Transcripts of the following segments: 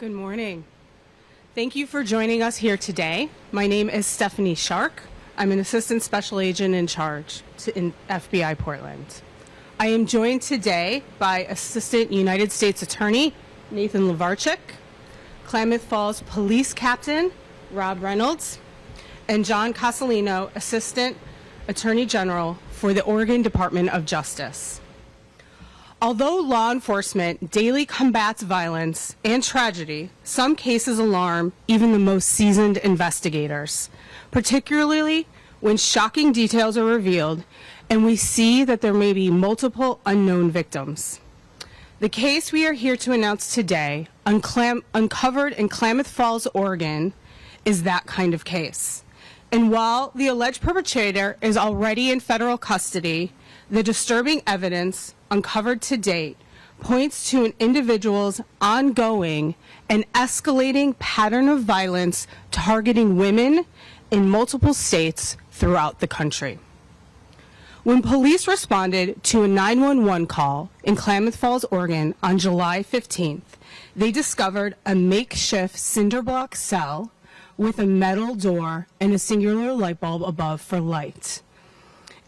Good morning. Thank you for joining us here today. My name is Stephanie Shark. I'm an Assistant Special Agent in charge in FBI Portland. I am joined today by Assistant United States Attorney Nathan Levarchik, Klamath Falls Police Captain Rob Reynolds, and John Casalino, Assistant Attorney General for the Oregon Department of Justice. Although law enforcement daily combats violence and tragedy, some cases alarm even the most seasoned investigators, particularly when shocking details are revealed and we see that there may be multiple unknown victims. The case we are here to announce today, uncovered in Klamath Falls, Oregon, is that kind of case. And while the alleged perpetrator is already in federal custody, the disturbing evidence uncovered to date points to an individual's ongoing and escalating pattern of violence targeting women in multiple states throughout the country. When police responded to a 911 call in Klamath Falls, Oregon on July 15th, they discovered a makeshift cinderblock cell with a metal door and a singular light bulb above for light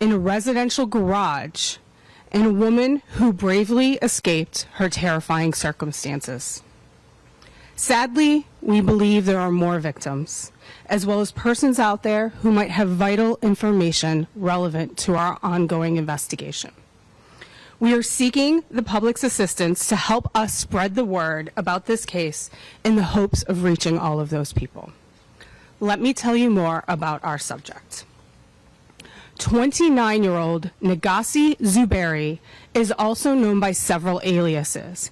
in a residential garage, and a woman who bravely escaped her terrifying circumstances. Sadly, we believe there are more victims, as well as persons out there who might have vital information relevant to our ongoing investigation. We are seeking the public's assistance to help us spread the word about this case in the hopes of reaching all of those people. Let me tell you more about our subject. 29-year-old Nagasi Zuberi is also known by several aliases.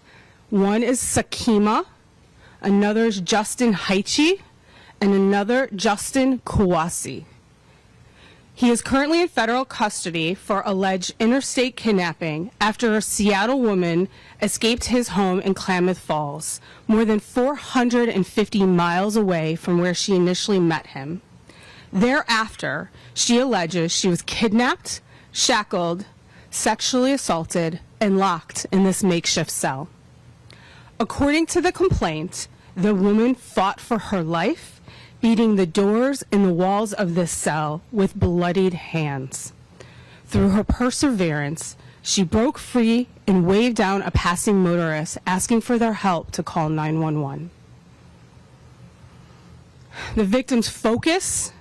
One is Sakima, another is Justin Haichi, and another Justin Kawasi. He is currently in federal custody for alleged interstate kidnapping after a Seattle woman escaped his home in Klamath Falls, more than 450 miles away from where she initially met him. Thereafter, she alleges she was kidnapped, shackled, sexually assaulted, and locked in this makeshift cell. According to the complaint, the woman fought for her life, beating the doors and the walls of this cell with bloodied hands. Through her perseverance, she broke free and waved down a passing motorist asking for their help to call 911. The victim's focus,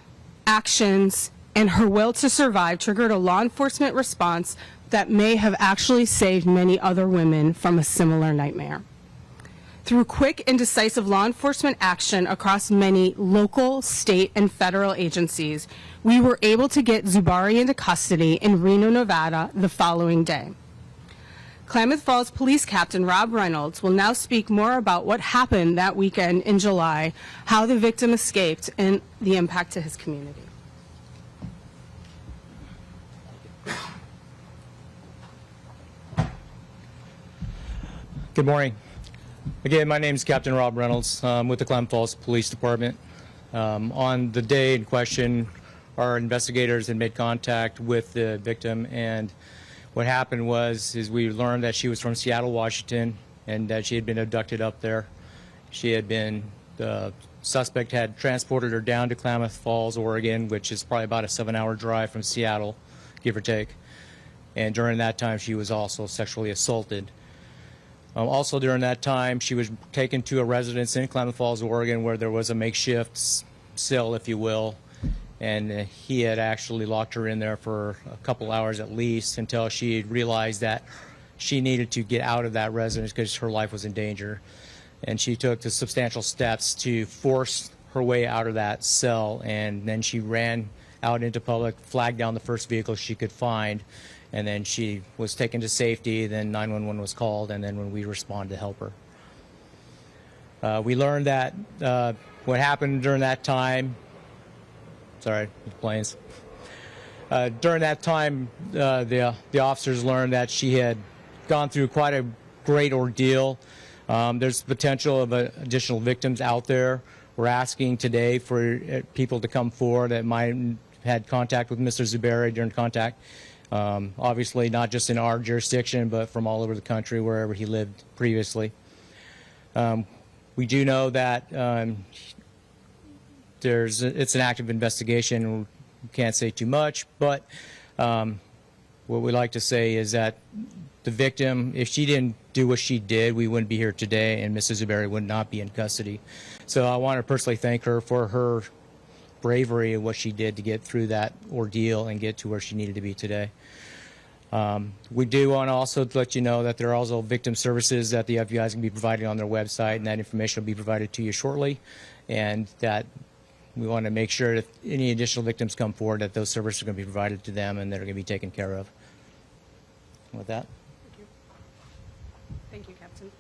actions, and her will to survive triggered a law enforcement response that may have actually saved many other women from a similar nightmare. Through quick and decisive law enforcement action across many local, state, and federal agencies, we were able to get Zuberi into custody in Reno, Nevada the following day. Klamath Falls Police Captain Rob Reynolds will now speak more about what happened that weekend in July, how the victim escaped, and the impact to his community. Good morning. Again, my name is Captain Rob Reynolds. I'm with the Klamath Falls Police Department. On the day in question, our investigators had made contact with the victim, and what happened was we learned that she was from Seattle, Washington, and that she had been abducted up there. The suspect had transported her down to Klamath Falls, Oregon, which is probably about a 7-hour drive from Seattle, give or take. And during that time, she was also sexually assaulted. Also during that time, she was taken to a residence in Klamath Falls, Oregon, where there was a makeshift cell, if you will, and he had actually locked her in there for a couple hours at least until she realized that she needed to get out of that residence because her life was in danger. And she took the substantial steps to force her way out of that cell, and then she ran out into public, flagged down the first vehicle she could find, and then she was taken to safety. Then 911 was called, and then when we responded to help her. We learned that what happened during that time, sorry, the planes. During that time, the officers learned that she had gone through quite a great ordeal. There's potential of additional victims out there. We're asking today for people to come forward that might have had contact with Mr. Zuberi during contact. Obviously not just in our jurisdiction, but from all over the country, wherever he lived previously. We do know that it's an active investigation. We can't say too much, but what we like to say is that the victim, if she didn't do what she did, we wouldn't be here today, and Mrs. Zubairi would not be in custody. So I want to personally thank her for her bravery and what she did to get through that ordeal and get to where she needed to be today. We do want to also let you know that there are also victim services that the FBI is going to be providing on their website, and that information will be provided to you shortly, and that we want to make sure that any additional victims come forward, that those services are going to be provided to them and they're going to be taken care of. With that. Thank you. Thank you, Captain.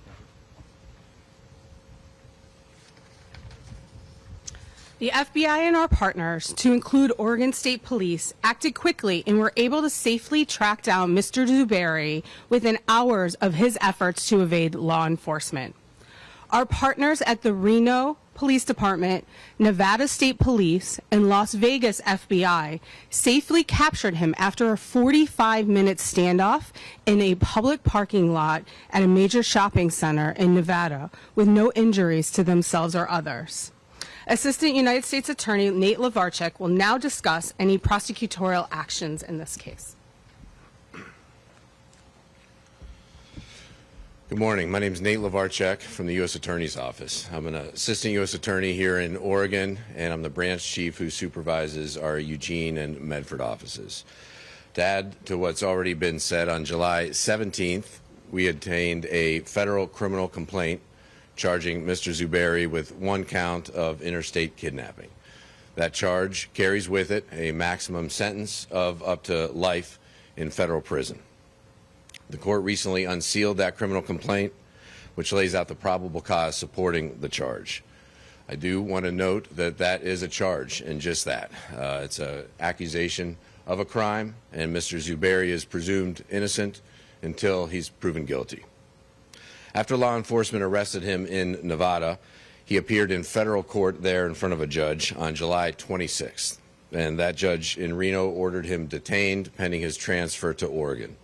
The FBI and our partners, to include Oregon State Police, acted quickly and were able to safely track down Mr. Zubairi within hours of his efforts to evade law enforcement. Our partners at the Reno Police Department, Nevada State Police, and Las Vegas FBI safely captured him after a 45-minute standoff in a public parking lot at a major shopping center in Nevada with no injuries to themselves or others. Assistant United States Attorney Nate Levarchuk will now discuss any prosecutorial actions in this case. Good morning. My name is Nate Levarchuk from the U.S. Attorney's Office. I'm an assistant U.S. attorney here in Oregon, and I'm the branch chief who supervises our Eugene and Medford offices. To add to what's already been said, on July 17th, we obtained a federal criminal complaint charging Mr. Zubairi with one count of interstate kidnapping. That charge carries with it a maximum sentence of up to life in federal prison. The court recently unsealed that criminal complaint, which lays out the probable cause supporting the charge. I do want to note that that is a charge, and just that. It's an accusation of a crime, and Mr. Zubairi is presumed innocent until he's proven guilty. After law enforcement arrested him in Nevada, he appeared in federal court there in front of a judge on July 26th, and that judge in Reno ordered him detained pending his transfer to Oregon.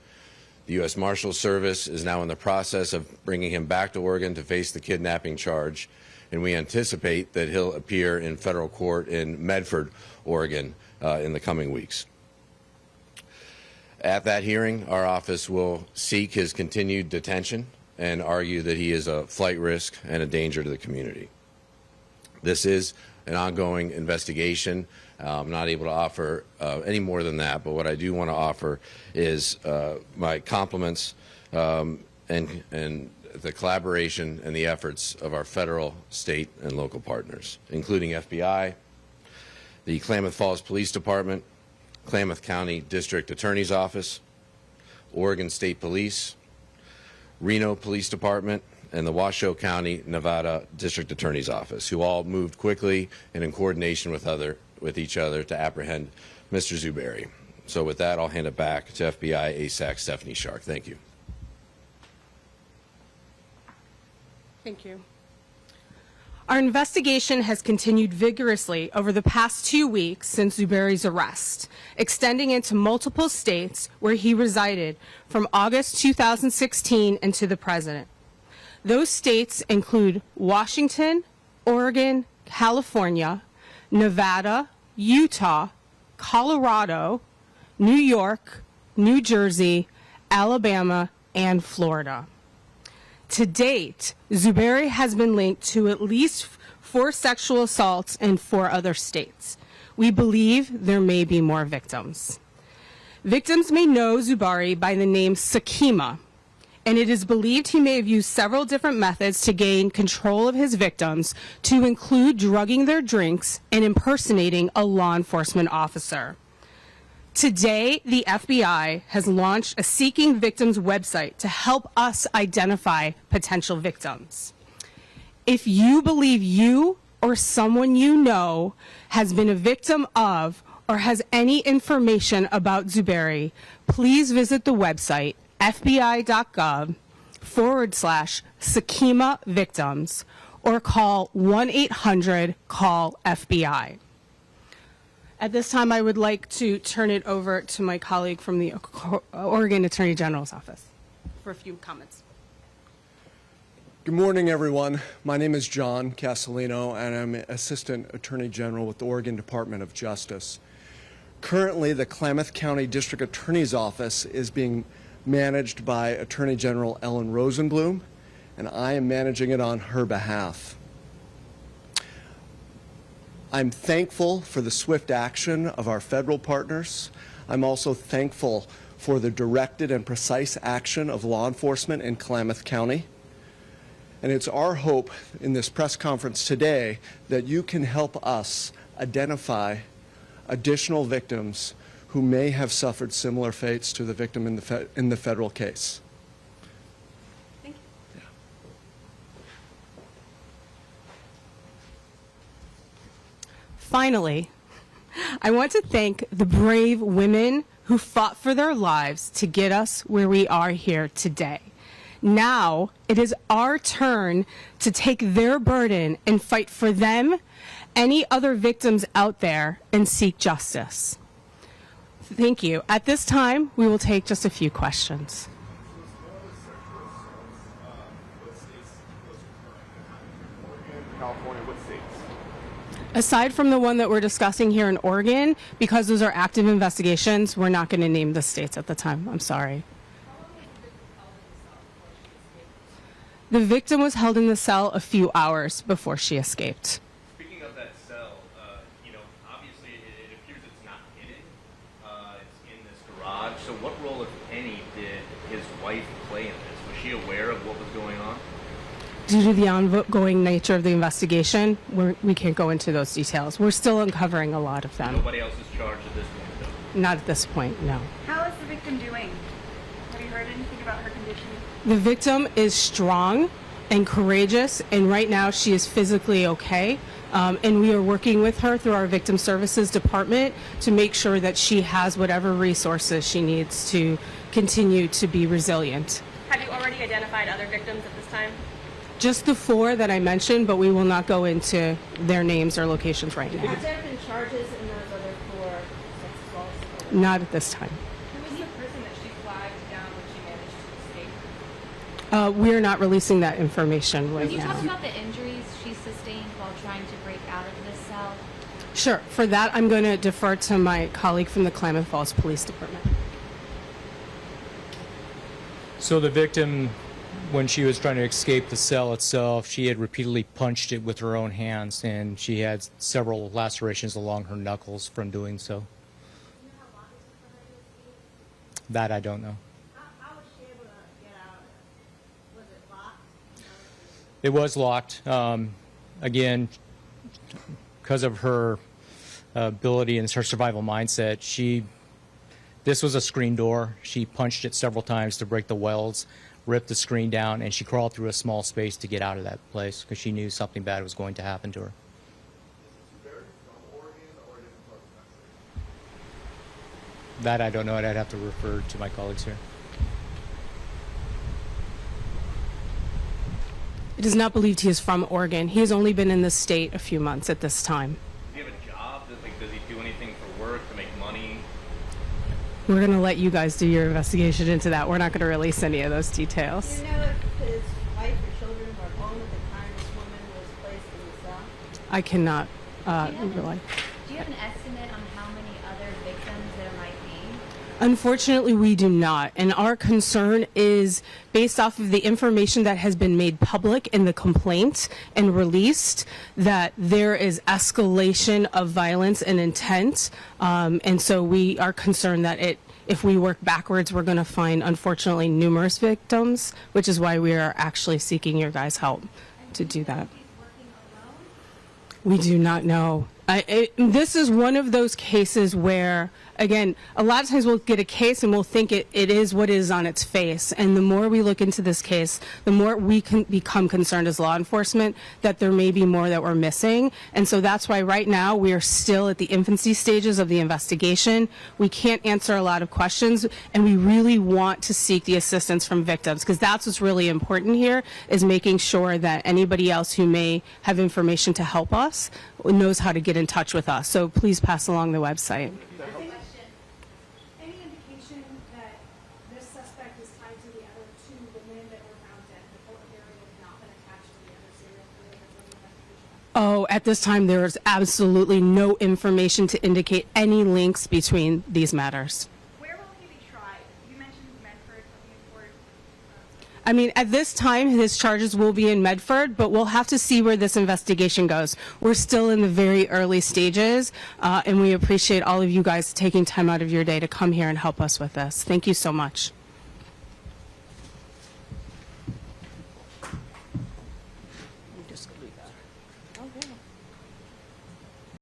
The U.S. Marshals Service is now in the process of bringing him back to Oregon to face the kidnapping charge, and we anticipate that he'll appear in federal court in Medford, Oregon, in the coming weeks. At that hearing, our office will seek his continued detention and argue that he is a flight risk and a danger to the community. This is an ongoing investigation. I'm not able to offer any more than that, but what I do want to offer is my compliments and the collaboration and the efforts of our federal, state, and local partners, including FBI, the Klamath Falls Police Department, Klamath County District Attorney's Office, Oregon State Police, Reno Police Department, and the Washoe County, Nevada District Attorney's Office, who all moved quickly and in coordination with each other to apprehend Mr. Zubairi. So with that, I'll hand it back to FBI ASAC Stephanie Shark. Thank you. Thank you. Our investigation has continued vigorously over the past 2 weeks since Zubairi's arrest, extending into multiple states where he resided from August 2016 and to the present. Those states include Washington, Oregon, California, Nevada, Utah, Colorado, New York, New Jersey, Alabama, and Florida. To date, Zubairi has been linked to at least 4 sexual assaults in 4 other states. We believe there may be more victims. Victims may know Zubairi by the name Sakima, and it is believed he may have used several different methods to gain control of his victims, to include drugging their drinks and impersonating a law enforcement officer. Today, the FBI has launched a Seeking Victims website to help us identify potential victims. If you believe you or someone you know has been a victim of or has any information about Zubairi, please visit the website fbi.gov/Sakima victims or call 1-800-CALL-FBI. At this time, I would like to turn it over to my colleague from the Oregon Attorney General's office for a few comments. Good morning, everyone. My name is John Castellino, and I'm Assistant Attorney General with the Oregon Department of Justice. Currently, the Klamath County District Attorney's Office is being managed by Attorney General Ellen Rosenblum, and I am managing it on her behalf. I'm thankful for the swift action of our federal partners. I'm also thankful for the directed and precise action of law enforcement in Klamath County. And it's our hope in this press conference today that you can help us identify additional victims who may have suffered similar fates to the victim in the federal case. Thank you. Finally, I want to thank the brave women who fought for their lives to get us where we are here today. Now it is our turn to take their burden and fight for them, any other victims out there, and seek justice. Thank you. At this time, we will take just a few questions. California, what states? Aside from the one that we're discussing here in Oregon, because those are active investigations, we're not going to name the states at the time. I'm sorry. The victim was held in the cell a few hours before she escaped. Speaking of that cell, obviously it appears it's not hidden. It's in this garage. So what role, if any, did his wife play in this? Was she aware of what was going on? Due to the ongoing nature of the investigation, we can't go into those details. We're still uncovering a lot of them. Nobody else is charged at this point, though? Not at this point, no. How is the victim doing? Have you heard anything about her condition? The victim is strong and courageous, and right now she is physically okay. And we are working with her through our Victim Services Department to make sure that she has whatever resources she needs to continue to be resilient. Have you already identified other victims at this time? Just the 4 that I mentioned, but we will not go into their names or locations right now. Have there been charges in those other 4 sex assaults? Not at this time. Who was the person that she flagged down when she managed to escape? We're not releasing that information right Can you now. talk about the injuries she sustained while trying to break out of this cell? Sure. For that, I'm going to defer to my colleague from the Klamath Falls Police Department. So the victim, when she was trying to escape the cell itself, she had repeatedly punched it with her own hands, and she had several lacerations along her knuckles from doing so. That I don't know. How was she able to get out of it? Was it locked? It was locked. Again, because of her ability and her survival mindset, this was a screen door. She punched it several times to break the welds, ripped the screen down, and she crawled through a small space to get out of that place because she knew something bad was going to happen to her. That I don't know, and I'd have to refer to my colleagues here. It is not believed he is from Oregon. He has only been in the state a few months at this time. Does he have a job? Does he do anything for work to make money? We're going to let you guys do your investigation into that. We're not going to release any of those details. Do you know if his wife or children were home at the time this woman was placed in the cell? I cannot Do you have an estimate on how many other victims there might be? Unfortunately, we do not. And our concern is based off of the information that has been made public in the complaint and released, that there is escalation of violence and intent. And so we are concerned that if we work backwards, we're going to find, unfortunately, numerous victims, which is why we are actually seeking your guys' help to do that. We do not know. This is one of those cases where, again, a lot of times we'll get a case and we'll think it is what is on its face. And the more we look into this case, the more we can become concerned as law enforcement that there may be more that we're missing. And so that's why right now we are still at the infancy stages of the investigation. We can't answer a lot of questions, and we really want to seek the assistance from victims, because that's what's really important here, is making sure that anybody else who may have information to help us knows how to get in touch with us. So please pass along the website. Any indication that this suspect is tied to the other 2 women that were found dead before there had not been a Oh, at this time, there is absolutely no information to indicate any links between these matters. Where will he be tried? You mentioned Medford, something important. I mean, at this time, his charges will be in Medford, but we'll have to see where this investigation goes. We're still in the very early stages, and we appreciate all of you guys taking time out of your day to come here and help us with this. Thank you so much.